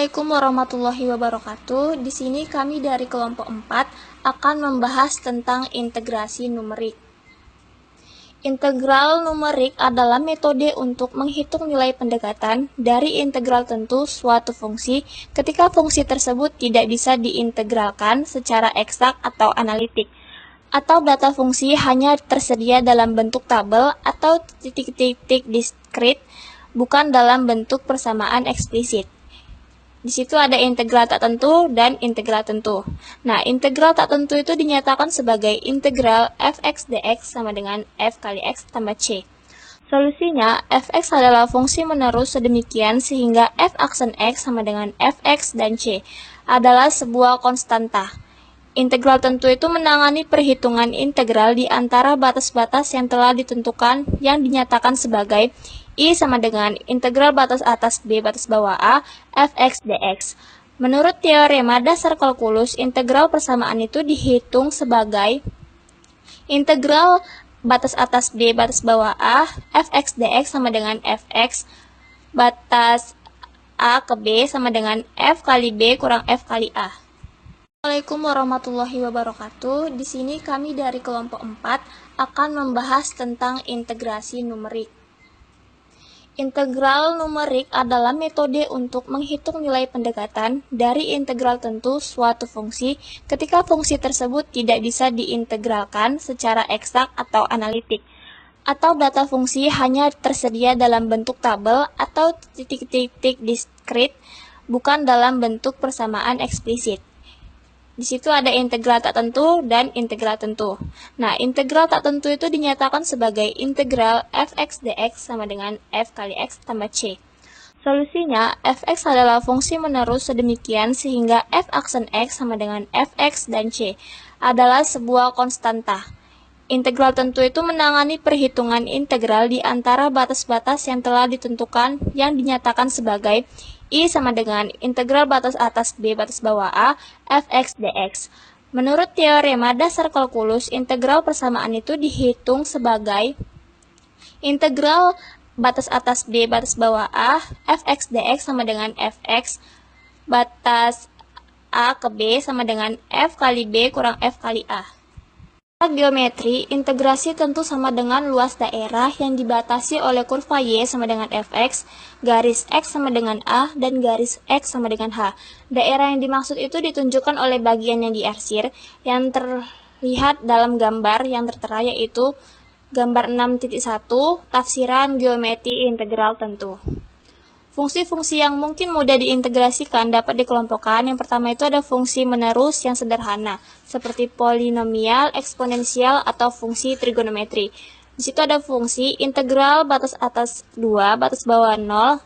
Assalamualaikum warahmatullahi wabarakatuh. Di sini kami dari kelompok 4 akan membahas tentang integrasi numerik. Integral numerik adalah metode untuk menghitung nilai pendekatan dari integral tentu suatu fungsi ketika fungsi tersebut tidak bisa diintegralkan secara eksak atau analitik, atau data fungsi hanya tersedia dalam bentuk tabel atau titik-titik diskrit, bukan dalam bentuk persamaan eksplisit. Di situ ada integral tak tentu dan integral tentu. Nah, integral tak tentu itu dinyatakan sebagai integral fx dx sama dengan f kali x tambah c. Solusinya, fx adalah fungsi menerus sedemikian sehingga f aksen x sama dengan fx dan c adalah sebuah konstanta. Integral tentu itu menangani perhitungan integral di antara batas-batas yang telah ditentukan yang dinyatakan sebagai I sama dengan integral batas atas B batas bawah A fx dx. Menurut teorema dasar kalkulus, integral persamaan itu dihitung sebagai integral batas atas B batas bawah A fx dx sama dengan fx batas A ke B sama dengan f kali B kurang f kali A. Assalamualaikum warahmatullahi wabarakatuh. Di sini kami dari kelompok 4 akan membahas tentang integrasi numerik. Integral numerik adalah metode untuk menghitung nilai pendekatan dari integral tentu suatu fungsi ketika fungsi tersebut tidak bisa diintegralkan secara eksak atau analitik, atau data fungsi hanya tersedia dalam bentuk tabel atau titik-titik diskrit, bukan dalam bentuk persamaan eksplisit. Di situ ada integral tak tentu dan integral tentu. Nah, integral tak tentu itu dinyatakan sebagai integral fx dx sama dengan f kali x tambah c. Solusinya, fx adalah fungsi menerus sedemikian sehingga f aksen x sama dengan fx dan c adalah sebuah konstanta. Integral tentu itu menangani perhitungan integral di antara batas-batas yang telah ditentukan yang dinyatakan sebagai I sama dengan integral batas atas B batas bawah A fx dx. Menurut teorema dasar kalkulus, integral persamaan itu dihitung sebagai integral batas atas B batas bawah A fx dx sama dengan fx batas A ke B sama dengan f kali B kurang f kali A. Geometri, integrasi tentu sama dengan luas daerah yang dibatasi oleh kurva Y sama dengan Fx, garis X sama dengan A, dan garis X sama dengan H. Daerah yang dimaksud itu ditunjukkan oleh bagian yang diarsir, yang terlihat dalam gambar yang tertera yaitu gambar 6.1, tafsiran geometri integral tentu. Fungsi-fungsi yang mungkin mudah diintegrasikan dapat dikelompokkan. Yang pertama itu ada fungsi menerus yang sederhana, seperti polinomial, eksponensial, atau fungsi trigonometri. Di situ ada fungsi integral batas atas 2, batas bawah 0,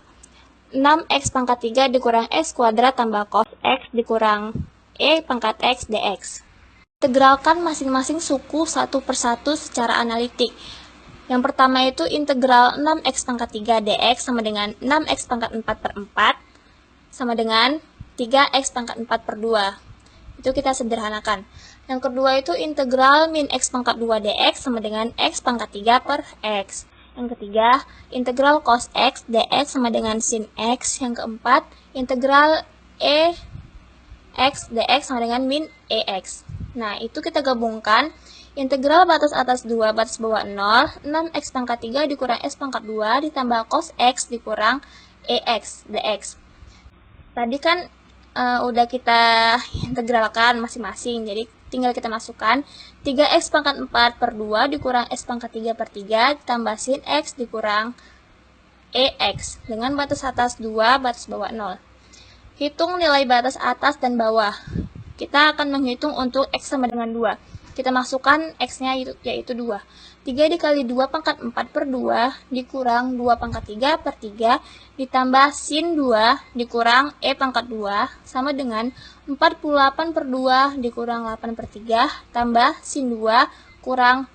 6x pangkat 3 dikurang x kuadrat tambah cos x dikurang e pangkat x dx. Integralkan masing-masing suku satu persatu secara analitik. Yang pertama itu integral 6x pangkat 3 dx sama dengan 6x pangkat 4 per 4 sama dengan 3x pangkat 4 per 2. Itu kita sederhanakan. Yang kedua itu integral min x pangkat 2 dx sama dengan x pangkat 3 per x. Yang ketiga, integral cos x dx sama dengan sin x. Yang keempat, integral e x dx sama dengan min ex. Nah, itu kita gabungkan. Integral batas atas 2 batas bawah 0, 6x pangkat 3 dikurang x pangkat 2 ditambah cos x dikurang ex dx. Tadi kan udah kita integralkan masing-masing, jadi tinggal kita masukkan 3x pangkat 4 per 2 dikurang x pangkat 3 per 3 ditambah sin x dikurang ex dengan batas atas 2 batas bawah 0. Hitung nilai batas atas dan bawah. Kita akan menghitung untuk x sama dengan 2. Kita masukkan x-nya yaitu 2. 3 dikali 2 pangkat 4 per 2 dikurang 2 pangkat 3 per 3 ditambah sin 2 dikurang e pangkat 2 sama dengan 48 per 2 dikurang 8 per 3 tambah sin 2 kurang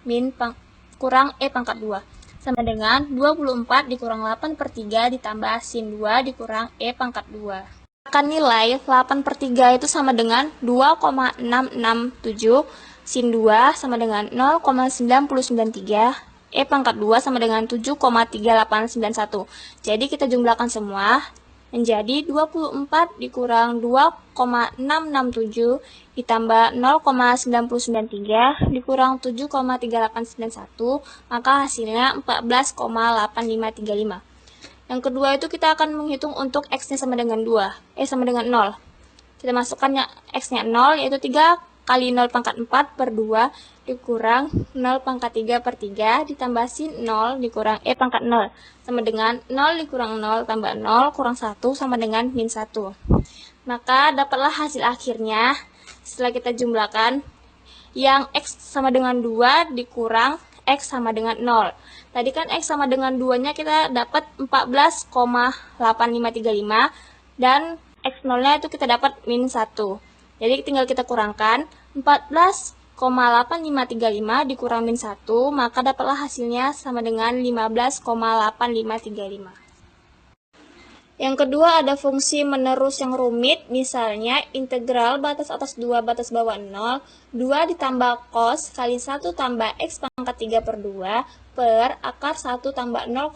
e pangkat 2 sama dengan 24 dikurang 8 per 3 ditambah sin 2 dikurang e pangkat 2. Akan nilai 8 per 3 itu sama dengan 2,667 sin 2 sama dengan 0,9093, E pangkat 2 sama dengan 7,3891. Jadi kita jumlahkan semua. menjadi 24 dikurang 2,667 ditambah 0,9093 dikurang 7,3891, maka hasilnya 14,8535. Yang kedua itu kita akan menghitung untuk X-nya sama dengan 0. Kita masukkan X-nya 0, yaitu 3 kali 0 pangkat 4 per 2 dikurang 0 pangkat 3 per 3 ditambah sin 0 dikurang pangkat 0 sama dengan 0 dikurang 0 tambah 0 kurang 1 sama dengan min 1. Maka dapatlah hasil akhirnya setelah kita jumlahkan yang X sama dengan 2 dikurang X sama dengan 0. Tadi kan X sama dengan 2-nya kita dapat 14,8535 dan X0-nya itu kita dapat min 1. Jadi tinggal kita kurangkan 14,8535 dikurang min 1, maka dapatlah hasilnya sama dengan 15,8535. Yang kedua ada fungsi menerus yang rumit, misalnya integral batas atas 2 batas bawah 0, 2 ditambah cos kali 1 tambah x pangkat 3 per 2 per akar 1 tambah 0,5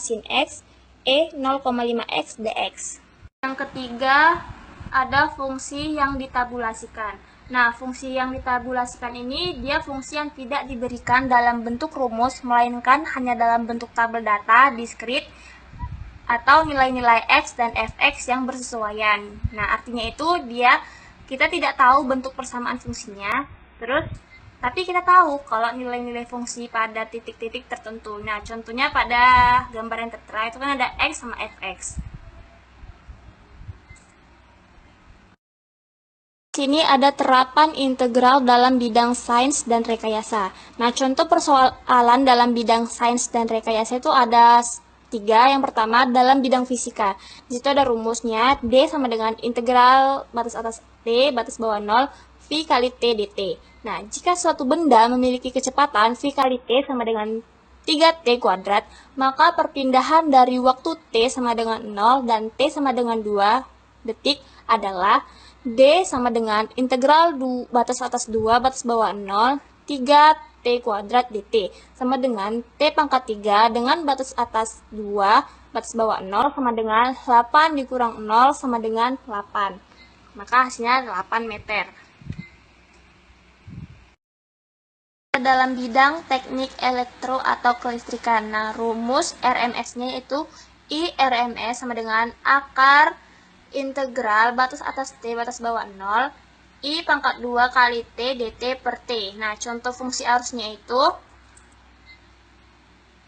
sin x, 0,5x dx. Yang ketiga ada fungsi yang ditabulasikan. Nah, fungsi yang ditabulasikan ini dia fungsi yang tidak diberikan dalam bentuk rumus, melainkan hanya dalam bentuk tabel data diskrit atau nilai-nilai x dan fx yang bersesuaian. Nah, artinya itu kita tidak tahu bentuk persamaan fungsinya, tapi kita tahu kalau nilai-nilai fungsi pada titik-titik tertentu. Nah, contohnya pada gambar yang tertera itu kan ada x sama fx. Sini ada terapan integral dalam bidang sains dan rekayasa. Nah, contoh persoalan dalam bidang sains dan rekayasa itu ada 3. Yang pertama dalam bidang fisika. Di situ ada rumusnya D sama dengan integral batas atas T batas bawah 0 V kali T dt. Nah, jika suatu benda memiliki kecepatan V kali T sama dengan 3T kuadrat, maka perpindahan dari waktu T sama dengan 0 dan T sama dengan 2 detik adalah D sama dengan integral batas atas 2 batas bawah 0 3T kuadrat dt sama dengan T pangkat 3 dengan batas atas 2 batas bawah 0 sama dengan 8 dikurang 0 sama dengan 8. Maka hasilnya 8 meter. Dalam bidang teknik elektro atau kelistrikan. Nah, rumus RMS-nya itu I RMS sama dengan akar integral batas atas T batas bawah 0 I pangkat 2 kali T dt per T. Nah, contoh fungsi arusnya itu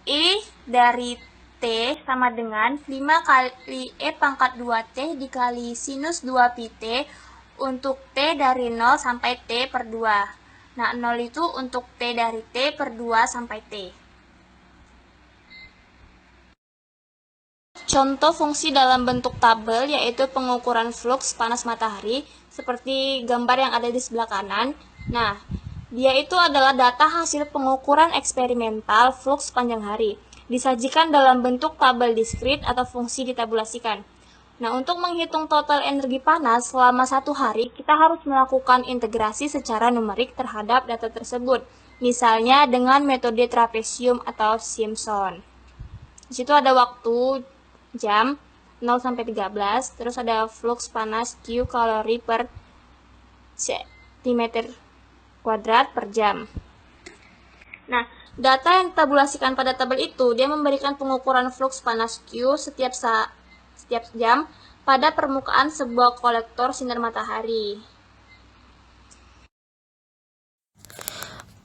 I dari T sama dengan 5 kali pangkat 2T dikali sinus 2 pi T untuk T dari 0 sampai T per 2. Nah, 0 itu untuk T dari T per 2 sampai T. Contoh fungsi dalam bentuk tabel yaitu pengukuran fluks panas matahari seperti gambar yang ada di sebelah kanan. Nah, dia itu adalah data hasil pengukuran eksperimental fluks sepanjang hari. Disajikan dalam bentuk tabel diskrit atau fungsi ditabulasikan. Nah, untuk menghitung total energi panas selama 1 hari, kita harus melakukan integrasi secara numerik terhadap data tersebut. Misalnya dengan metode trapesium atau Simpson. Di situ ada waktu jam 0 sampai 13, terus ada flux panas Q kalori per cm kuadrat per jam. Nah, data yang ditabulasikan pada tabel itu dia memberikan pengukuran flux panas Q setiap jam pada permukaan sebuah kolektor sinar matahari.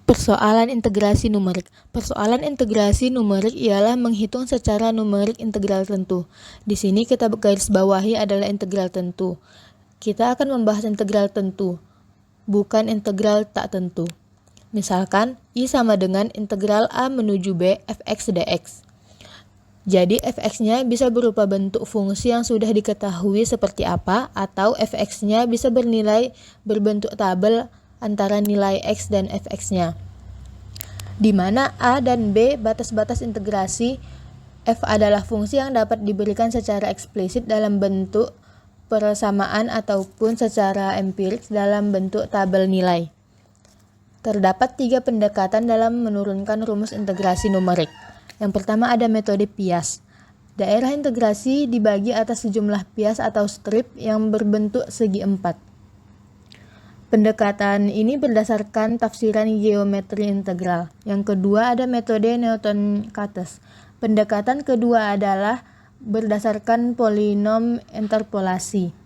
Persoalan integrasi numerik. Persoalan integrasi numerik ialah menghitung secara numerik integral tentu. Di sini kita garis bawahi adalah integral tentu. Kita akan membahas integral tentu, bukan integral tak tentu. Misalkan, I sama dengan integral A menuju B fx dx. Jadi fx-nya bisa berupa bentuk fungsi yang sudah diketahui seperti apa, atau fx-nya bisa berbentuk tabel antara nilai x dan fx-nya, di mana a dan b batas-batas integrasi. F adalah fungsi yang dapat diberikan secara eksplisit dalam bentuk persamaan ataupun secara empirik dalam bentuk tabel nilai. Terdapat 3 pendekatan dalam menurunkan rumus integrasi numerik. Yang pertama ada metode Piast. Daerah integrasi dibagi atas sejumlah pias atau strip yang berbentuk segi empat. Pendekatan ini berdasarkan tafsiran geometri integral. Yang kedua ada metode Newton-Cotes. Pendekatan kedua adalah berdasarkan polinom interpolasi.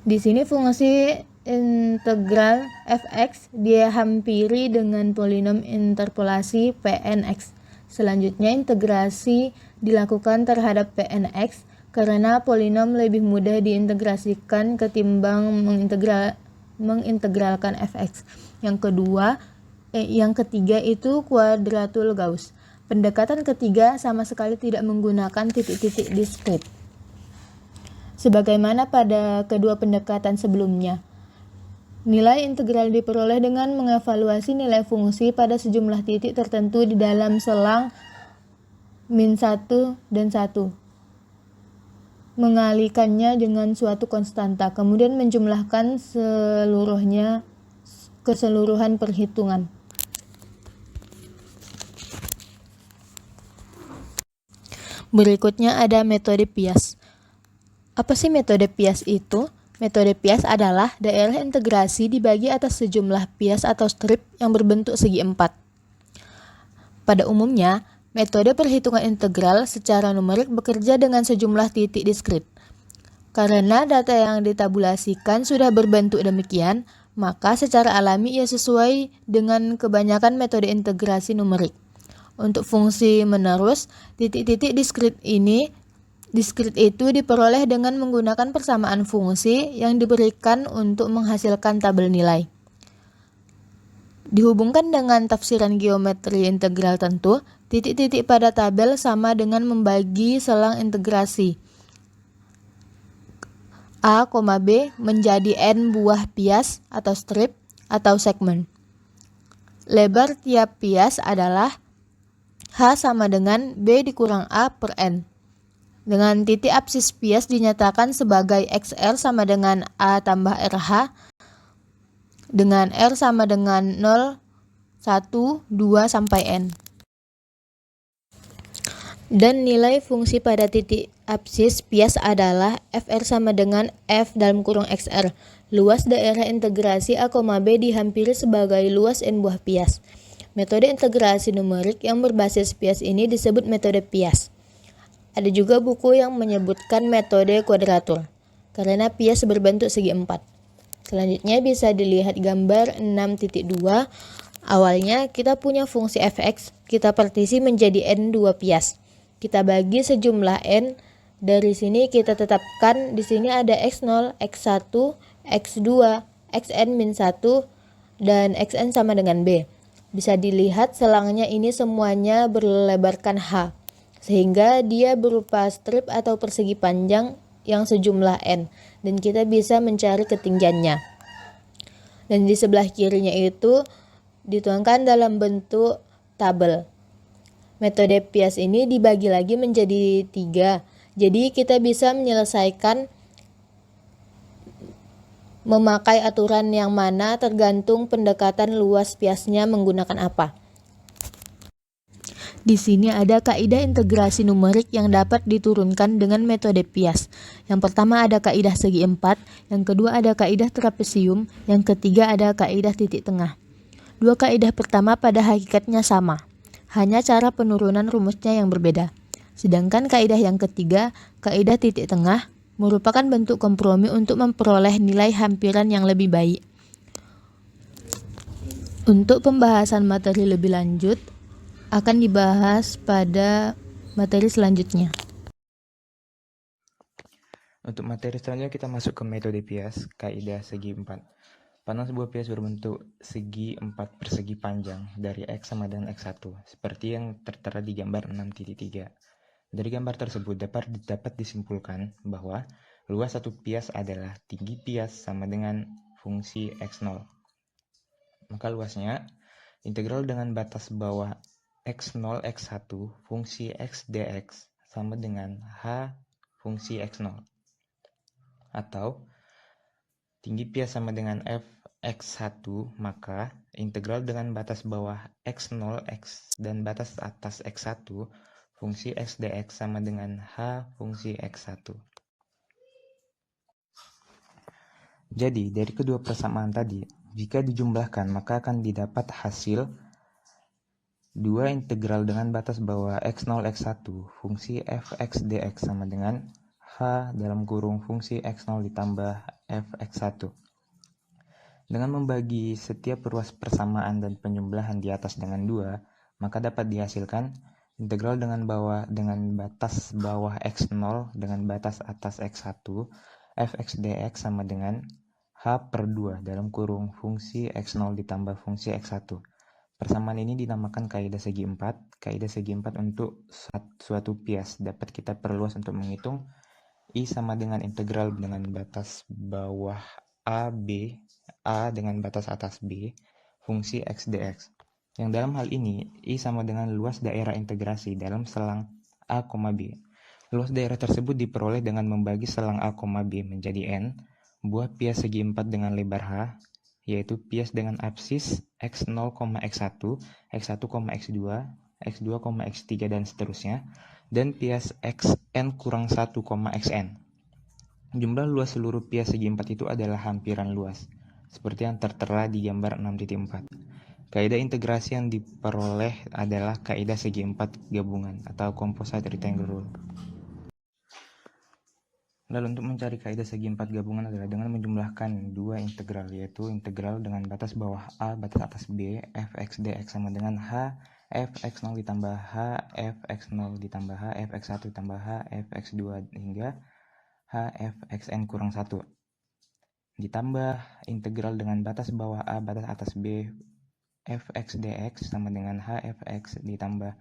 Di sini fungsi integral fx dihampiri dengan polinom interpolasi Pnx. Selanjutnya integrasi dilakukan terhadap Pnx karena polinom lebih mudah diintegrasikan ketimbang mengintegralkan fx. Yang ketiga itu kuadratul Gauss. Pendekatan ketiga sama sekali tidak menggunakan titik-titik diskrit. Sebagaimana pada kedua pendekatan sebelumnya, nilai integral diperoleh dengan mengevaluasi nilai fungsi pada sejumlah titik tertentu di dalam selang -1 dan 1. Mengalikannya dengan suatu konstanta, kemudian menjumlahkan seluruhnya keseluruhan perhitungan. Berikutnya ada metode Piast. Apa sih metode Piast itu? Metode Piast adalah daerah integrasi dibagi atas sejumlah pias atau strip yang berbentuk segi empat. Pada umumnya, metode perhitungan integral secara numerik bekerja dengan sejumlah titik diskrit. Karena data yang ditabulasikan sudah berbentuk demikian, maka secara alami ia sesuai dengan kebanyakan metode integrasi numerik. Untuk fungsi menerus, titik-titik diskrit itu diperoleh dengan menggunakan persamaan fungsi yang diberikan untuk menghasilkan tabel nilai. Dihubungkan dengan tafsiran geometri integral tentu, titik-titik pada tabel sama dengan membagi selang integrasi A, B menjadi n buah pias atau strip atau segmen. Lebar tiap pias adalah H sama dengan B dikurang A per N. Dengan titik apsis pias dinyatakan sebagai XR sama dengan A tambah RH, dengan R sama dengan 0, 1, 2, sampai N. Dan nilai fungsi pada titik apsis pias adalah FR sama dengan F dalam kurung XR. Luas daerah integrasi A, B dihampiri sebagai luas N buah pias. Metode integrasi numerik yang berbasis pias ini disebut metode Piast. Ada juga buku yang menyebutkan metode kuadratur, karena pias berbentuk segi empat. Selanjutnya bisa dilihat gambar 6.2. Awalnya kita punya fungsi fx, kita partisi menjadi n2 pias. Kita bagi sejumlah n. Dari sini kita tetapkan di sini ada x0, x1, x2, xn-1 dan xn sama dengan b. Bisa dilihat selangnya ini semuanya berlebarkan h, sehingga dia berupa strip atau persegi panjang yang sejumlah n, dan kita bisa mencari ketinggiannya. Dan di sebelah kirinya itu dituangkan dalam bentuk tabel. Metode Piast ini dibagi lagi menjadi 3, jadi kita bisa menyelesaikan memakai aturan yang mana tergantung pendekatan luas piasnya menggunakan apa. Di sini ada kaidah integrasi numerik yang dapat diturunkan dengan metode Piast. Yang pertama ada kaidah segi empat, yang kedua ada kaidah trapesium, yang ketiga ada kaidah titik tengah. Dua kaidah pertama pada hakikatnya sama, hanya cara penurunan rumusnya yang berbeda. Sedangkan kaidah yang ketiga, kaidah titik tengah, merupakan bentuk kompromi untuk memperoleh nilai hampiran yang lebih baik. Untuk pembahasan materi lebih lanjut akan dibahas pada materi selanjutnya. Untuk materi selanjutnya kita masuk ke metode Piast, kaidah segi 4. Pandang sebuah pias berbentuk segi 4 persegi panjang dari X sama dengan X1, seperti yang tertera di gambar 6.3. Dari gambar tersebut dapat disimpulkan bahwa luas satu pias adalah tinggi pias sama dengan fungsi X0. Maka luasnya integral dengan batas bawah X0 X1 fungsi X dx sama dengan H fungsi X0. Atau tinggi pias sama dengan F X1, maka integral dengan batas bawah X0 X dan batas atas X1 fungsi x dx sama dengan h fungsi x1. Jadi, dari kedua persamaan tadi, jika dijumlahkan maka akan didapat hasil 2 integral dengan batas bawah x0 x1 fungsi fx dx sama dengan h dalam kurung fungsi x0 ditambah fx1. Dengan membagi setiap ruas persamaan dan penjumlahan di atas dengan 2, maka dapat dihasilkan integral dengan batas bawah x0 dengan batas atas x1 fx dx sama dengan h/2 dalam kurung fungsi x0 ditambah fungsi x1. Persamaan ini dinamakan kaidah segi 4. Kaidah segi 4 untuk suatu bias dapat kita perluas untuk menghitung I sama dengan integral dengan batas bawah a dengan batas atas b fungsi x dx. Yang dalam hal ini I sama dengan luas daerah integrasi dalam selang a, b. Luas daerah tersebut diperoleh dengan membagi selang a, b menjadi n buah bias segi 4 dengan lebar h, yaitu bias dengan absis x0, x1, x1, x2, x2, x3 dan seterusnya, dan bias xn kurang 1, xn. Jumlah luas seluruh bias segi 4 itu adalah hampiran luas, seperti yang tertera di gambar 6.4. Kaidah integrasi yang diperoleh adalah kaidah segi 4 gabungan atau composite rectangle rule. Lalu untuk mencari kaidah segi 4 gabungan adalah dengan menjumlahkan 2 integral, yaitu integral dengan batas bawah a batas atas b fx dx sama dengan h fx0 ditambah h fx0 ditambah h fx1 ditambah h fx2 hingga h fxn kurang 1 ditambah integral dengan batas bawah a batas atas b fx dx sama dengan h fx ditambah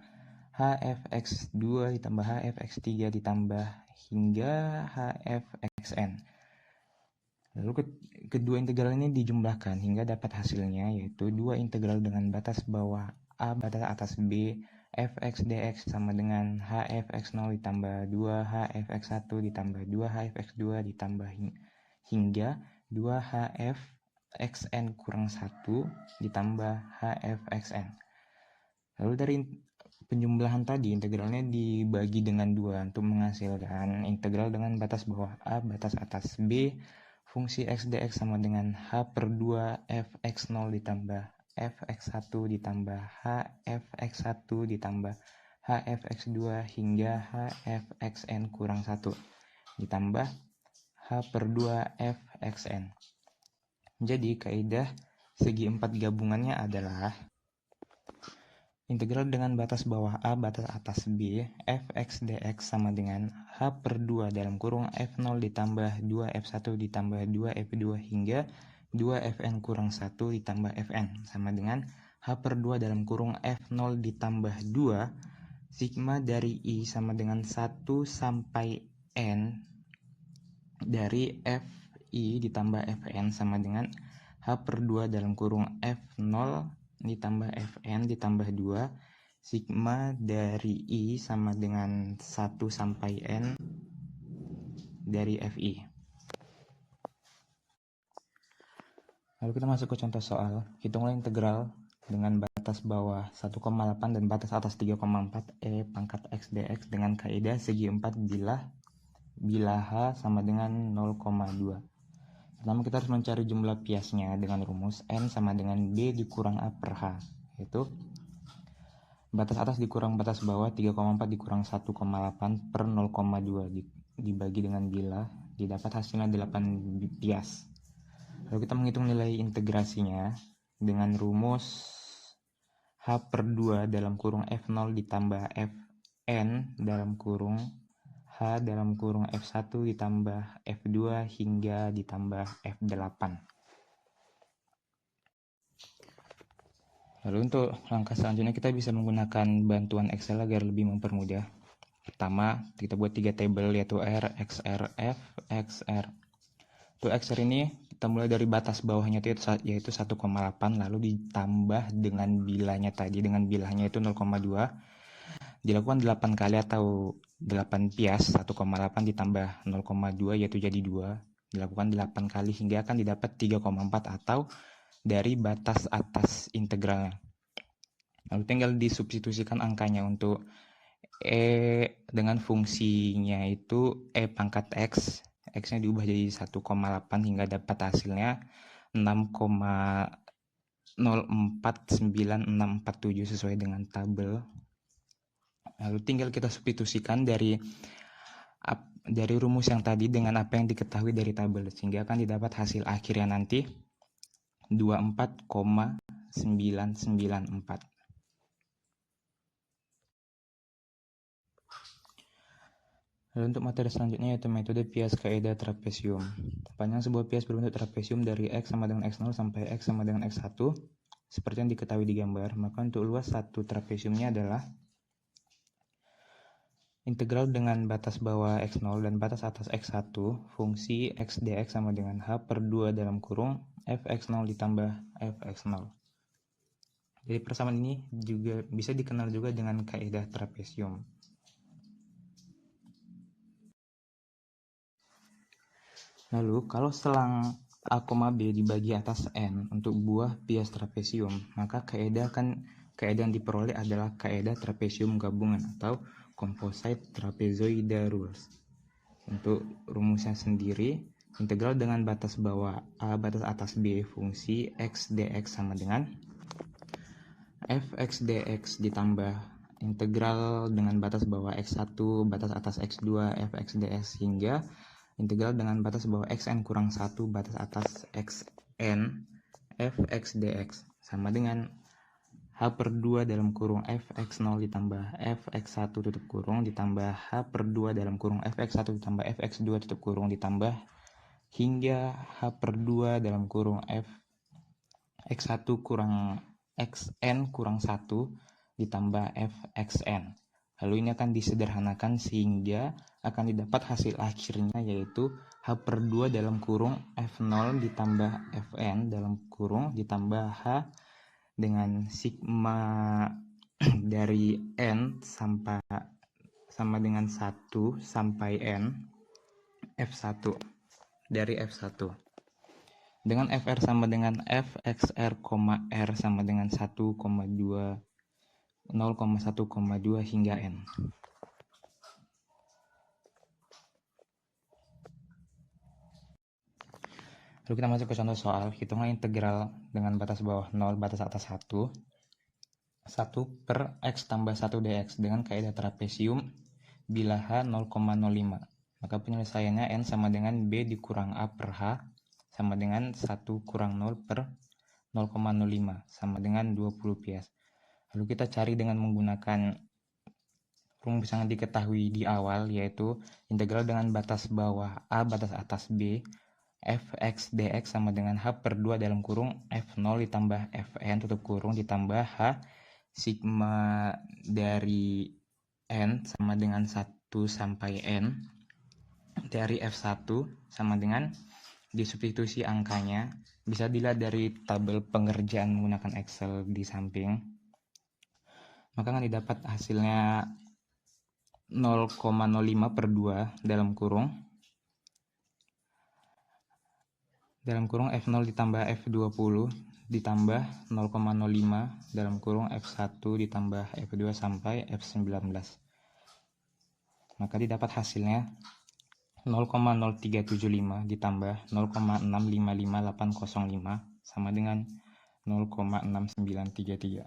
h fx2 ditambah h fx3 ditambah hingga hfxn. Lalu kedua integral ini dijumlahkan hingga dapat hasilnya, yaitu 2 integral dengan batas bawah a batas atas b fx dx sama dengan hfx0 ditambah 2 hfx1 ditambah 2 hfx2 ditambah hingga 2 hfxn kurang 1 ditambah hfxn. Lalu dari penjumlahan tadi, integralnya dibagi dengan 2 untuk menghasilkan integral dengan batas bawah a batas atas b fungsi x dx sama dengan h/2 fx0 ditambah fx1 ditambah hfx1 ditambah hfx2 hingga hfxn kurang 1 ditambah h/2 fxn. Jadi kaidah segi 4 gabungannya adalah integral dengan batas bawah a batas atas b fx dx sama dengan h/2 dalam kurung f0 ditambah 2f1 ditambah 2f2 hingga 2fn kurang 1 ditambah fn sama dengan h/2 dalam kurung f0 ditambah 2 sigma dari i sama dengan 1 sampai n dari fi ditambah fn sama dengan h/2 dalam kurung f0 ditambah fn ditambah 2 sigma dari i sama dengan 1 sampai n dari fi. Lalu kita masuk ke contoh soal. Hitunglah integral dengan batas bawah 1,8 dan batas atas 3,4 e pangkat x dx dengan kaidah segi 4 bila h sama dengan 0,2. Pertama kita harus mencari jumlah biasnya dengan rumus n sama dengan b dikurang a per h, yaitu batas atas dikurang batas bawah 3,4 dikurang 1,8 per 0,2 dibagi dengan bila, didapat hasilnya 8 bias. Lalu kita menghitung nilai integrasinya dengan rumus h/2 dalam kurung f0 ditambah fn dalam kurung h dalam kurung f1 ditambah f2 hingga ditambah f8. Lalu untuk langkah selanjutnya kita bisa menggunakan bantuan Excel agar lebih mempermudah. Pertama, kita buat 3 tabel yaitu R, XR, F, XR. Untuk XR ini kita mulai dari batas bawahnya yaitu 1,8 lalu ditambah dengan bilanya tadi, dengan bilanya itu 0,2. Dilakukan 8 kali atau 8 bias 1,8 ditambah 0,2 yaitu jadi 2. Dilakukan 8 kali hingga akan didapat 3,4 atau dari batas atas integralnya. Lalu tinggal disubstitusikan angkanya. Untuk dengan fungsinya itu pangkat X. X-nya diubah jadi 1,8 hingga dapat hasilnya 6,049647 sesuai dengan tabel. Lalu tinggal kita substitusikan dari rumus yang tadi dengan apa yang diketahui dari tabel, sehingga akan didapat hasil akhirnya nanti 24,994. Lalu untuk materi selanjutnya yaitu metode bias kaidah trapesium. Panjang sebuah bias berbentuk trapesium dari X sama dengan X0 sampai X sama dengan X1 seperti yang diketahui di gambar. Maka untuk luas satu trapesiumnya adalah integral dengan batas bawah X0 dan batas atas X1 fungsi X dx sama dengan H per 2 dalam kurung Fx0 ditambah Fx0. Jadi persamaan ini juga bisa dikenal juga dengan kaidah trapesium. Lalu, kalau selang A, B dibagi atas N untuk buah bias trapesium, maka kaidah yang diperoleh adalah kaidah trapesium gabungan atau composite trapezoidal rules. Untuk rumusnya sendiri, integral dengan batas bawah A batas atas B fungsi X dx sama dengan Fx dx ditambah integral dengan batas bawah X1 batas atas X2 Fx dx hingga integral dengan batas bawah xn kurang 1 batas atas xn fx dx sama dengan h per 2 dalam kurung fx0 ditambah fx1 tutup kurung ditambah h per 2 dalam kurung fx1 ditambah fx2 tutup kurung ditambah hingga h per 2 dalam kurung fx1 kurang xn kurang 1 ditambah fxn. Lalu ini akan disederhanakan sehingga akan didapat hasil akhirnya yaitu H per 2 dalam kurung F0 ditambah Fn dalam kurung ditambah H dengan sigma dari N sama dengan 1 sampai N F1 dari F1 dengan Fr sama dengan F, XR, R sama dengan 1,2 0,1,2 hingga N. Lalu kita masuk ke contoh soal. Hitunglah integral dengan batas bawah 0, batas atas 1. 1 per X tambah 1 dx dengan kaidah trapesium bila H 0,05. Maka penyelesaiannya N sama dengan B dikurang A per H sama dengan 1 kurang 0 per 0,05 sama dengan 20 pias. Lalu kita cari dengan menggunakan rumus yang diketahui di awal yaitu integral dengan batas bawah A batas atas B fx dx sama dengan H per 2 dalam kurung F0 ditambah Fn tutup kurung ditambah H sigma dari N sama dengan 1 sampai N dari F1 sama dengan disubstitusi angkanya bisa dilihat dari tabel pengerjaan menggunakan Excel di samping. Maka akan didapat hasilnya 0,05 per 2 dalam kurung F0 ditambah F20 ditambah 0,05 dalam kurung F1 ditambah F2 sampai F19. Maka didapat hasilnya 0,0375 ditambah 0,655805 sama dengan 0,6933.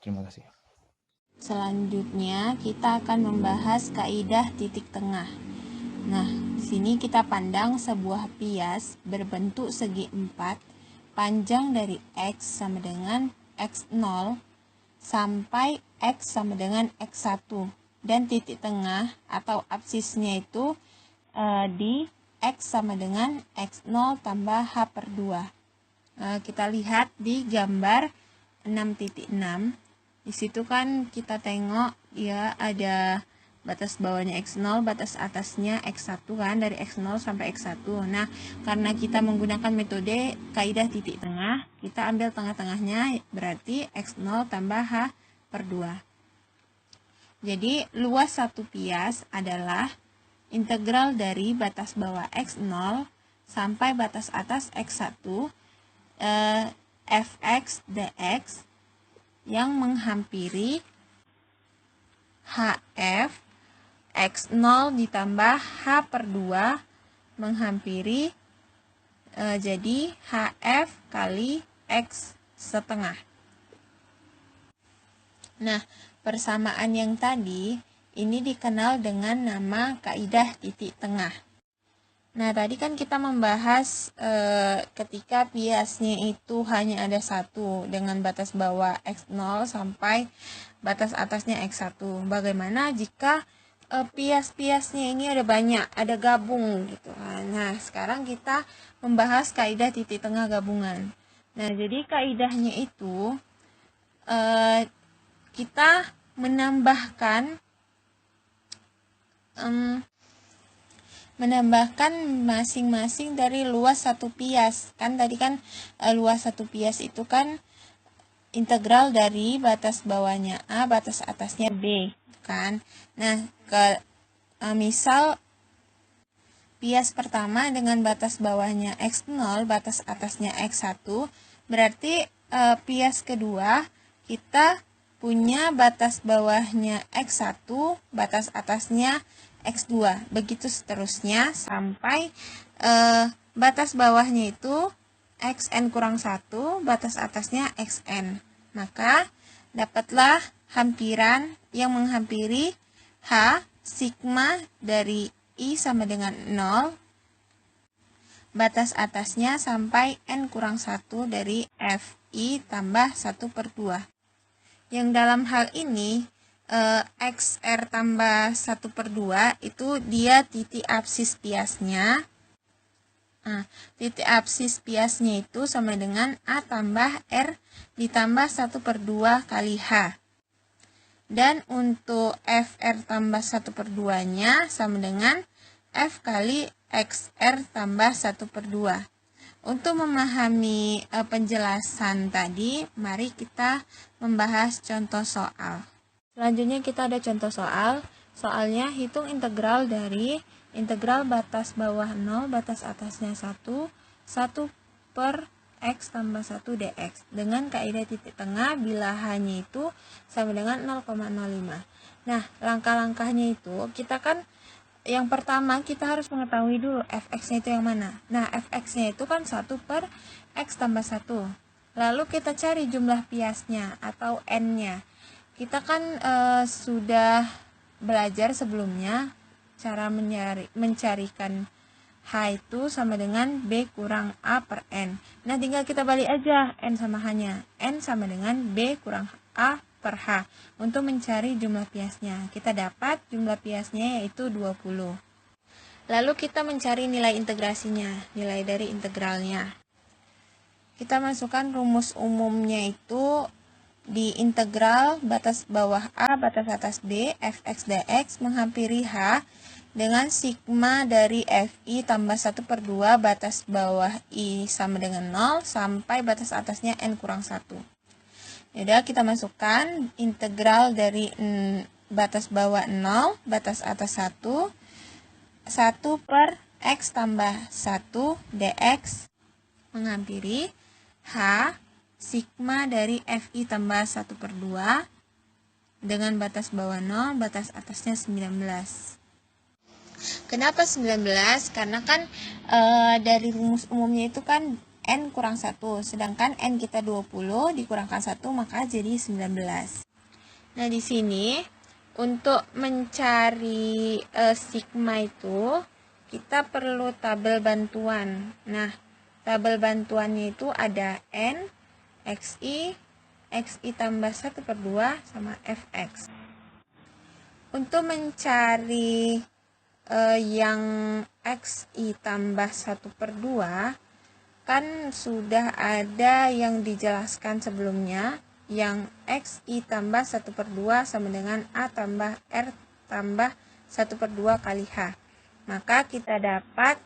Terima kasih. Selanjutnya, kita akan membahas kaidah titik tengah. Nah, di sini kita pandang sebuah bias berbentuk segi 4, panjang dari X sama dengan X0 sampai X sama dengan X1. Dan titik tengah atau absisnya itu di X sama dengan X0 tambah H per 2. Kita lihat di gambar 6.6. Di situ kan kita tengok ya ada batas bawahnya X0, batas atasnya X1 kan, dari X0 sampai X1. Nah, karena kita menggunakan metode kaidah titik tengah, kita ambil tengah-tengahnya berarti X0 tambah H per 2. Jadi, luas satu bias adalah integral dari batas bawah X0 sampai batas atas X1 Fx dx yang menghampiri HF X0 ditambah H per 2 menghampiri jadi HF kali X setengah. Nah, persamaan yang tadi ini dikenal dengan nama kaidah titik tengah. Nah, tadi kan kita membahas ketika biasnya itu hanya ada satu dengan batas bawah X0 sampai batas atasnya X1. Bagaimana jika biasnya ini ada banyak, ada gabung gitu. Nah, sekarang kita membahas kaidah titik tengah gabungan. Nah, jadi kaidahnya itu kita menambahkan masing-masing dari luas satu pias. Kan tadi kan luas satu pias itu kan integral dari batas bawahnya A, batas atasnya B, kan. Nah, misal pias pertama dengan batas bawahnya X0, batas atasnya X1, berarti pias kedua kita punya batas bawahnya X1, batas atasnya X2. Begitu seterusnya sampai batas bawahnya itu Xn kurang 1, batas atasnya Xn. Maka dapatlah hampiran yang menghampiri H sigma dari I sama dengan 0, batas atasnya sampai N kurang 1 dari F I tambah 1 per 2. Yang dalam hal ini XR tambah 1 per 2 itu dia titik absis piasnya. Nah, titik absis piasnya itu sama dengan A tambah R ditambah 1 per 2 kali H. Dan untuk FR tambah 1 per 2-nya sama dengan F kali XR tambah 1 per 2. Untuk memahami penjelasan tadi, mari kita membahas contoh soal. Selanjutnya kita ada contoh soal. Soalnya hitung integral dari integral batas bawah 0, batas atasnya 1 per X tambah 1 dx. Dengan kaidah titik tengah bila H-nya itu sama dengan 0,05. Nah, langkah-langkahnya itu kita kan yang pertama kita harus mengetahui dulu fx-nya itu yang mana. Nah, fx-nya itu kan 1 per x tambah 1. Lalu kita cari jumlah piasnya atau n-nya. Kita kan sudah belajar sebelumnya cara mencarikan H itu sama dengan B kurang A per N. Nah, tinggal kita balik aja N sama H-nya. N sama dengan B kurang A per H untuk mencari jumlah piasnya. Kita dapat jumlah piasnya yaitu 20. Lalu kita mencari nilai integrasinya, nilai dari integralnya. Kita masukkan rumus umumnya itu di integral batas bawah A, batas atas B, fx dx menghampiri H dengan sigma dari fi tambah 1 per 2 batas bawah I sama dengan 0 sampai batas atasnya N kurang 1. Yaudah, kita masukkan integral dari batas bawah 0, batas atas 1 per X tambah 1 dx menghampiri H sigma dari fi tambah 1 per 2 dengan batas bawah 0, batas atasnya 19. Kenapa 19? Karena kan dari rumus umumnya itu kan N kurang 1, sedangkan N kita 20 dikurangkan 1 maka jadi 19. Nah, di sini untuk mencari sigma itu kita perlu tabel bantuan. Nah, tabel bantuannya itu ada N, XI tambah 1 per 2 sama Fx. Untuk mencari yang XI tambah 1 per 2 kan sudah ada yang dijelaskan sebelumnya, yang XI tambah 1 per 2 sama dengan A tambah R tambah 1 per 2 kali H. Maka kita dapat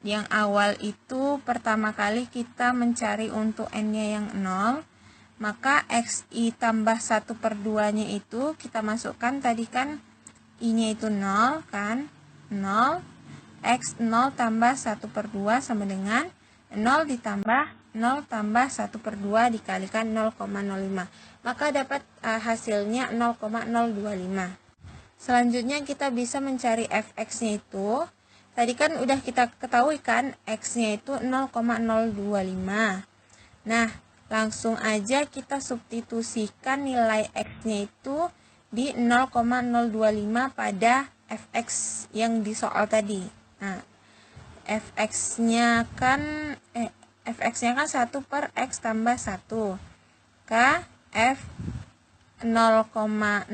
yang awal itu pertama kali kita mencari untuk N-nya yang 0, maka XI tambah 1 per 2-nya itu kita masukkan tadi kan I-nya itu 0 kan, 0, X0 tambah 1 per 2 sama dengan 0 ditambah 0 tambah 1 per 2 dikalikan 0,05. Maka dapat hasilnya 0,025. Selanjutnya kita bisa mencari fx-nya itu. Tadi kan udah kita ketahui kan x-nya itu 0,025. Nah, langsung aja kita substitusikan nilai x-nya itu di 0,025 pada fx yang di soal tadi. Nah, fx-nya kan 1 per x tambah 1. F 0,025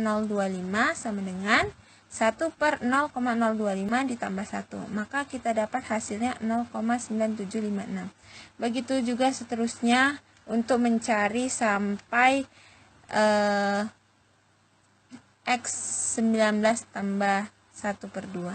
sama dengan 1 per 0,025 ditambah 1. Maka kita dapat hasilnya 0,9756. Begitu juga seterusnya untuk mencari sampai X 19 tambah 1 per 2.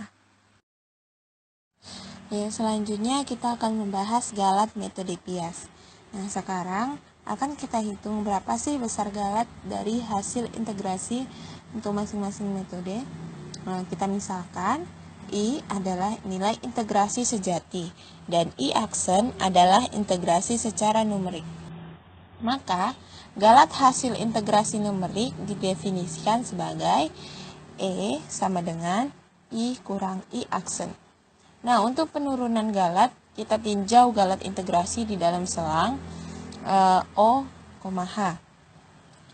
Ya, selanjutnya kita akan membahas galat metode Pias. Nah, sekarang akan kita hitung berapa sih besar galat dari hasil integrasi untuk masing-masing metode. Nah, kita misalkan I adalah nilai integrasi sejati dan I aksen adalah integrasi secara numerik. Maka, galat hasil integrasi numerik didefinisikan sebagai E sama dengan I kurang I aksen. Nah, untuk penurunan galat, kita tinjau galat integrasi di dalam selang O, H.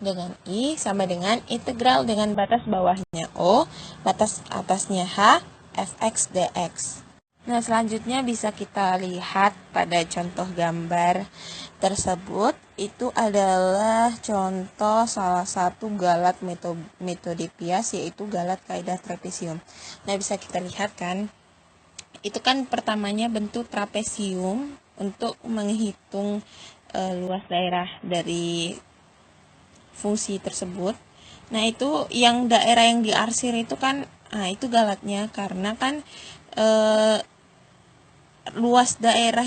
Dengan I sama dengan integral dengan batas bawahnya O, batas atasnya H, fx dx. Nah, selanjutnya bisa kita lihat pada contoh gambar tersebut. Itu adalah contoh salah satu galat metode Pias, yaitu galat kaidah trapesium. Nah, bisa kita lihat kan, itu kan pertamanya bentuk trapesium untuk menghitung luas daerah dari fungsi tersebut. Nah, itu yang daerah yang diarsir itu kan, itu galatnya, karena kan luas daerah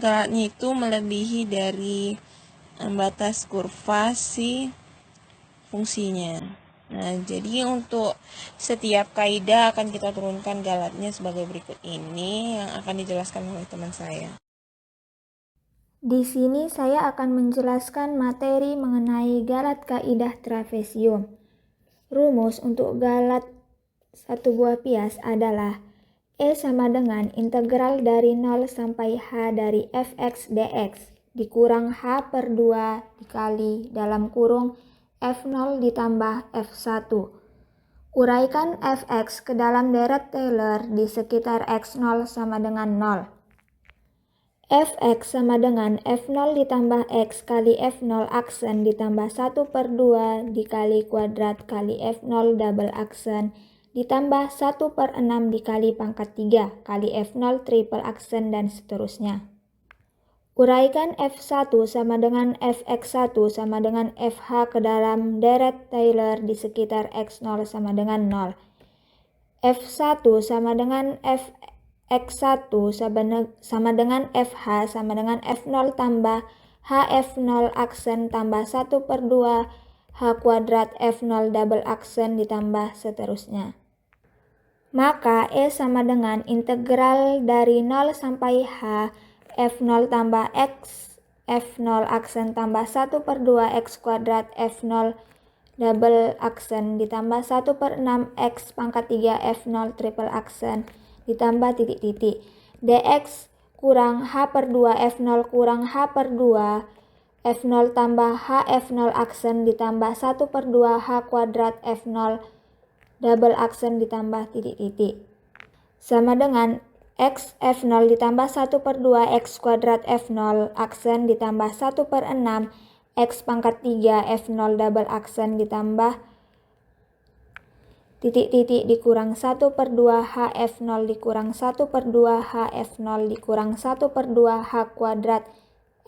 galatnya itu melebihi dari batas kurva si fungsinya. Nah, jadi untuk setiap kaidah akan kita turunkan galatnya sebagai berikut ini yang akan dijelaskan oleh teman saya. Di sini saya akan menjelaskan materi mengenai galat kaidah trapesium. Rumus untuk galat satu buah pias adalah E sama dengan integral dari 0 sampai H dari fx dx dikurang H per 2 dikali dalam kurung F0 ditambah F1. Uraikan fx ke dalam deret Taylor di sekitar x0 sama dengan 0. Fx sama dengan F0 ditambah X kali F0 aksen ditambah 1 per 2 dikali kuadrat kali F0 double aksen ditambah 1 per 6 dikali pangkat 3 kali F0 triple aksen dan seterusnya. Uraikan F1 sama dengan Fx1 sama dengan Fh ke dalam deret Taylor di sekitar X0 sama dengan 0. F1 sama dengan Fx1 sama dengan Fh sama dengan F0 tambah Hf0 aksen tambah 1 per 2 H kuadrat F0 double aksen ditambah seterusnya. Maka E sama dengan integral dari 0 sampai H F0 tambah X F0 aksen tambah 1 per 2 X kuadrat F0 double aksen ditambah 1 per 6 X pangkat 3 F0 triple aksen ditambah titik-titik. Dx kurang H per 2 F0 kurang H per 2 F0 tambah H F0 aksen ditambah 1 per 2 H kuadrat F0 double aksen ditambah titik-titik. Sama dengan X F0 ditambah 1 per 2 X kuadrat F0 aksen ditambah 1 per 6 X pangkat 3 F0 double aksen ditambah titik-titik dikurang 1 per 2 H F0 dikurang 1 per 2 H F0 dikurang 1 per 2 H kuadrat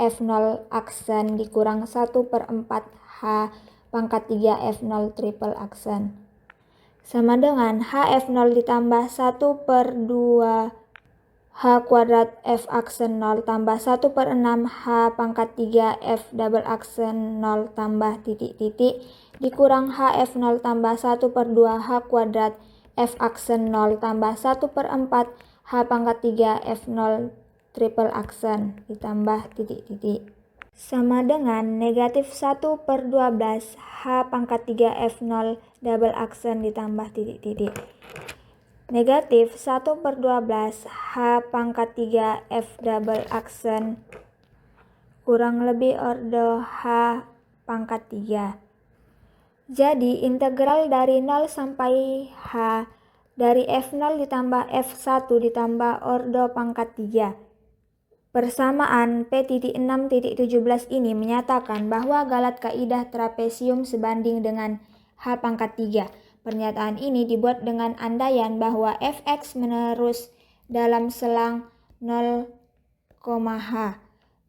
F0 aksen dikurang 1 per 4 H pangkat 3 F0 triple aksen. Sama dengan Hf0 ditambah 1 per 2 H kuadrat F aksen 0 tambah 1 per 6 H pangkat 3 F double aksen 0 tambah titik-titik dikurang Hf0 tambah 1 per 2 H kuadrat F aksen 0 tambah 1 per 4 H pangkat 3 F0 triple aksen ditambah titik-titik. Sama dengan negatif 1 per 12 H pangkat 3 F0 double aksen ditambah titik-titik. Negatif 1 per 12 H pangkat 3 F double aksen kurang lebih ordo H pangkat 3. Jadi integral dari 0 sampai H dari F0 ditambah F1 ditambah ordo pangkat 3. Persamaan P.6.17 ini menyatakan bahwa galat kaidah trapesium sebanding dengan H pangkat 3. Pernyataan ini dibuat dengan andaian bahwa Fx menerus dalam selang 0, H.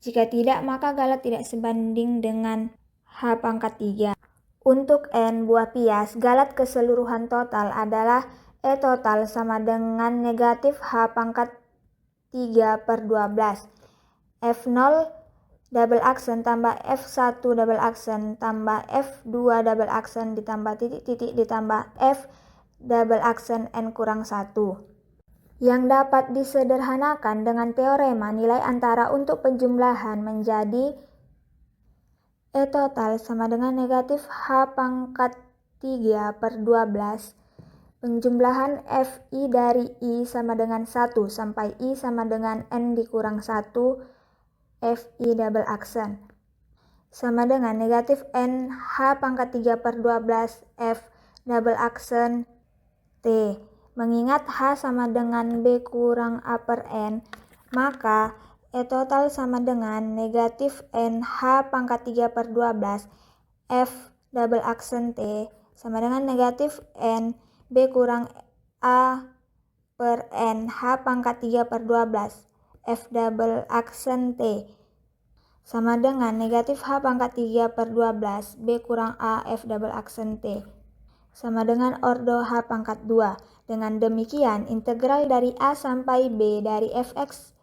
Jika tidak, maka galat tidak sebanding dengan H pangkat 3. Untuk N buah Pias, galat keseluruhan total adalah E total sama dengan negatif H pangkat 3 per 12. F0 double aksen tambah F1 double aksen tambah F2 double aksen ditambah titik-titik ditambah F double aksen N kurang 1. Yang dapat disederhanakan dengan teorema nilai antara untuk penjumlahan menjadi E total sama dengan negatif H pangkat 3 per 12. Penjumlahan Fi dari I sama dengan 1 sampai I sama dengan N dikurang 1 Fi double aksen sama dengan negatif N H pangkat 3 per 12 F double aksen T. Mengingat H sama dengan B kurang A per N, maka E total sama dengan negatif N H pangkat 3 per 12 F double aksen T sama dengan negatif N B kurang A per N H pangkat 3 per 12 F double aksen T sama dengan negatif H pangkat 3 per 12 B kurang A F double aksen T sama dengan ordo H pangkat 2. Dengan demikian, integral dari A sampai B dari Fx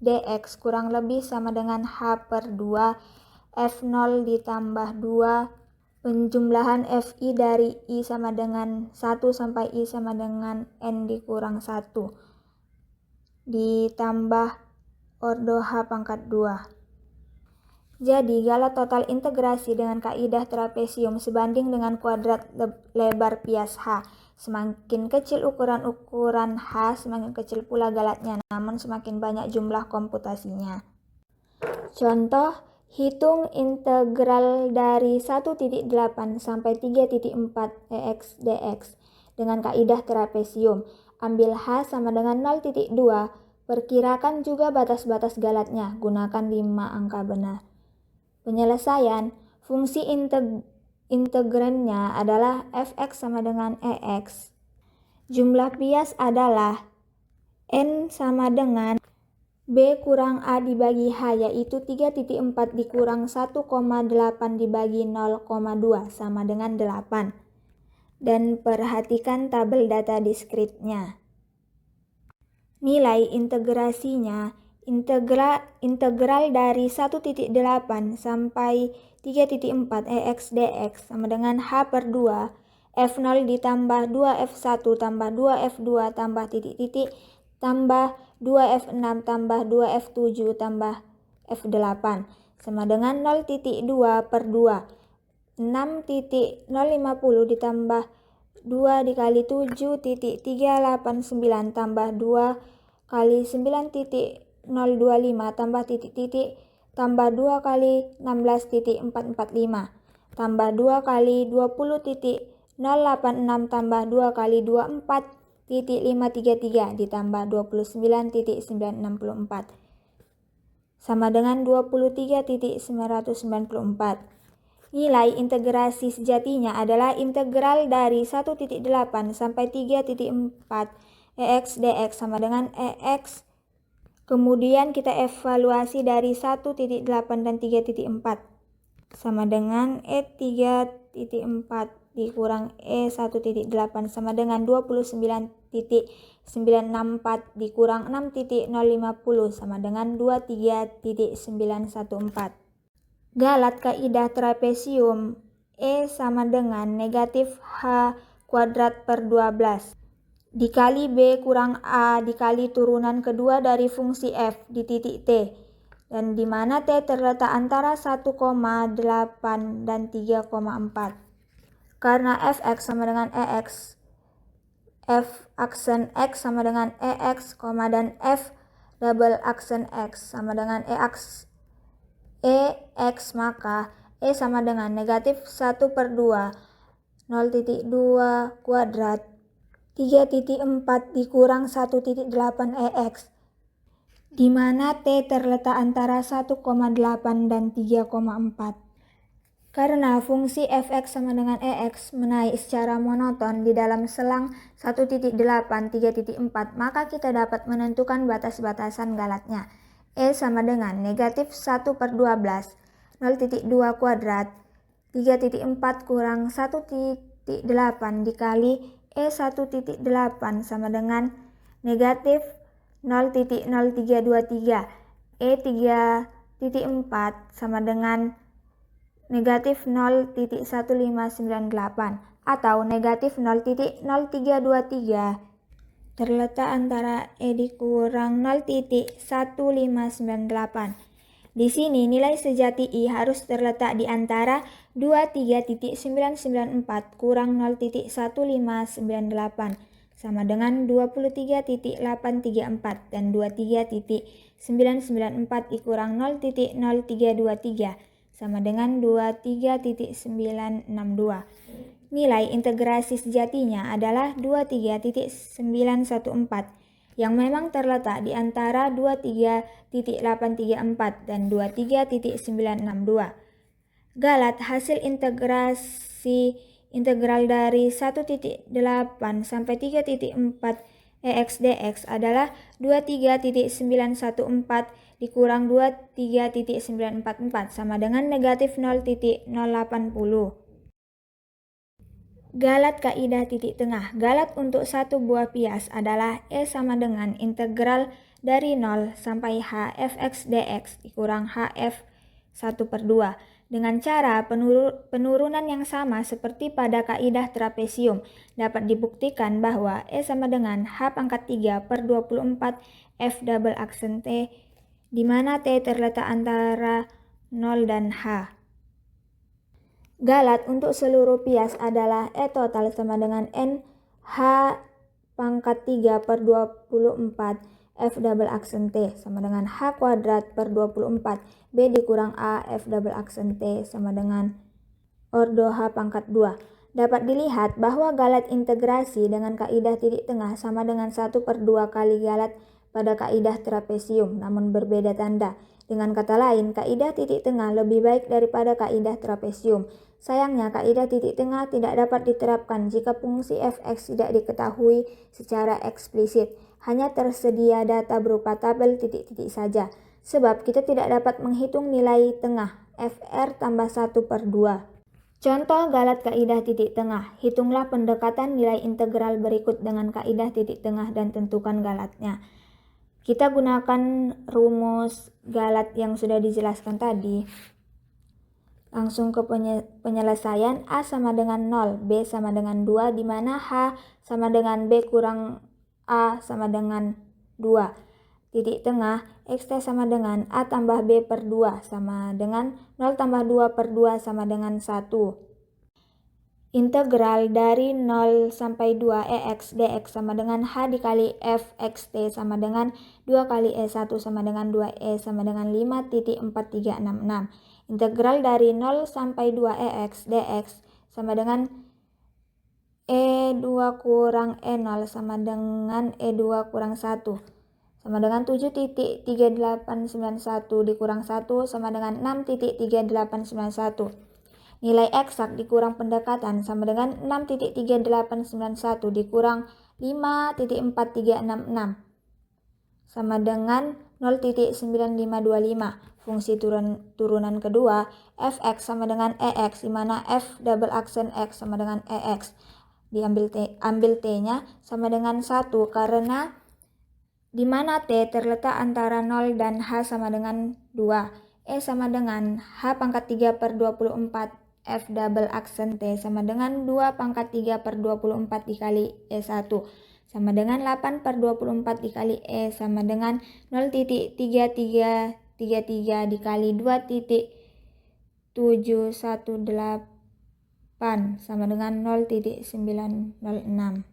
dx kurang lebih sama dengan H per 2 F0 ditambah 2 penjumlahan Fi dari I sama dengan 1 sampai I sama dengan N dikurang 1 ditambah ordo H pangkat 2. Jadi galat total integrasi dengan kaidah trapesium sebanding dengan kuadrat lebar Pias H. Semakin kecil ukuran H, semakin kecil pula galatnya, namun semakin banyak jumlah komputasinya. Contoh, hitung integral dari 1.8 sampai 3.4 Ex dx dengan kaidah trapesium. Ambil H sama dengan 0.2, perkirakan juga batas-batas galatnya, gunakan 5 angka benar. Penyelesaian, fungsi integrannya adalah Fx sama dengan Ex. Jumlah Pias adalah N sama dengan B kurang A dibagi H, yaitu 3.4 dikurang 1,8 dibagi 0,2 sama dengan 8. Dan perhatikan tabel data diskripnya. Nilai integrasinya, integral dari 1.8 sampai 3.4 Ex dx sama dengan H per 2 F0 ditambah 2F1 tambah 2F2 tambah titik-titik tambah 2F6 tambah 2F7 tambah F8 sama dengan 0.2 per 2 6.050 ditambah 2 dikali 7.389 tambah 2 kali 9.025 tambah titik-titik tambah 2 kali 16.445 tambah 2 kali 20.086 tambah 2 kali 24.533 ditambah 29.964 sama dengan 23.994. Nilai integrasi sejatinya adalah integral dari 1.8 sampai 3.4 Ex dx sama dengan Ex. Kemudian kita evaluasi dari 1.8 dan 3.4 sama dengan E3.4 dikurang E1.8 sama dengan 29.964 dikurang 6.050 sama dengan 23.914. Galat kaidah trapesium E sama dengan negatif H kuadrat per 12. dikali B kurang A dikali turunan kedua dari fungsi f di titik T, dan di mana T terletak antara 1,8 dan 3,4. Karena fx sama dengan EX, f aksen X sama dengan EX, dan f double aksen X sama dengan EX, maka E sama dengan negatif 1/2 0,2 kuadrat 3,4 dikurang 1,8 EX, di mana T terletak antara 1,8 dan 3,4. Karena fungsi fx sama dengan EX menaik secara monoton di dalam selang 1,8, 3,4, maka kita dapat menentukan batas-batasan galatnya. E sama dengan negatif 1/12, 0,2 kuadrat, 3,4 kurang 1,8 dikali E1,8 sama dengan negatif 0,0323. E3,4 sama dengan negatif 0,1598 atau negatif 0,0323. Terletak antara E dikurang 0,1598. Di sini nilai sejati I harus terletak di antara 23,994 kurang 0,1598 sama dengan 23,834 dan 23,994 dikurang 0,0323 sama dengan 23,962. Nilai integrasi sejatinya adalah 23,914 yang memang terletak di antara 23,834 dan 23,962. Galat hasil integrasi integral dari 1,8 sampai 3,4 EX dx adalah 23,914 dikurang 23,944 sama dengan negatif 0,080. Galat kaidah titik tengah. Galat untuk satu buah pias adalah E sama dengan integral dari 0 sampai H fx dx dikurang Hf 1/2 dengan cara penurunan yang sama seperti pada kaidah trapesium. Dapat dibuktikan bahwa E sama dengan H⁻3/24 F double aksen T, di mana T terletak antara 0 dan H. Galat untuk seluruh pias adalah E total sama dengan N H⁻3/24 F double aksen T sama dengan H²/24 B dikurang A F double aksen T sama dengan ordo H⁻2. Dapat dilihat bahwa galat integrasi dengan kaidah titik tengah sama dengan 1/2 kali galat pada kaidah trapesium, namun berbeda tanda. Dengan kata lain, kaidah titik tengah lebih baik daripada kaidah trapesium. Sayangnya, kaidah titik tengah tidak dapat diterapkan jika fungsi fx tidak diketahui secara eksplisit. Hanya tersedia data berupa tabel titik-titik saja. Sebab kita tidak dapat menghitung nilai tengah fr tambah 1/2. Contoh galat kaidah titik tengah. Hitunglah pendekatan nilai integral berikut dengan kaidah titik tengah dan tentukan galatnya. Kita gunakan rumus galat yang sudah dijelaskan tadi. Langsung ke penyelesaian. A sama dengan 0, B sama dengan 2, di mana H sama dengan B kurang A sama dengan 2. Titik tengah, XT sama dengan A tambah B/2 sama dengan 0 tambah 2/2 sama dengan 1. Integral dari 0 sampai 2 EX dx sama dengan H dikali F XT sama dengan 2 kali E1 sama dengan 2E sama dengan 5,4366. Integral dari 0 sampai 2 EX dx sama dengan E2 kurang E0 sama dengan E2 kurang 1 sama dengan 7,3891 dikurang 1 sama dengan 6,3891. Nilai eksak dikurang pendekatan sama dengan 6,3891 dikurang 5,4366 sama dengan 0,9525. Fungsi turunan kedua fx sama dengan EX, di mana f double aksen X sama dengan EX. Ambil T-nya sama dengan 1 karena di mana T terletak antara 0 dan H sama dengan 2. E sama dengan H⁻3/24 F double aksen T sama dengan 2/3/24 dikali E1 sama dengan 8 per 24 dikali E sama dengan 0,3333 dikali 2,718 sama dengan 0,906.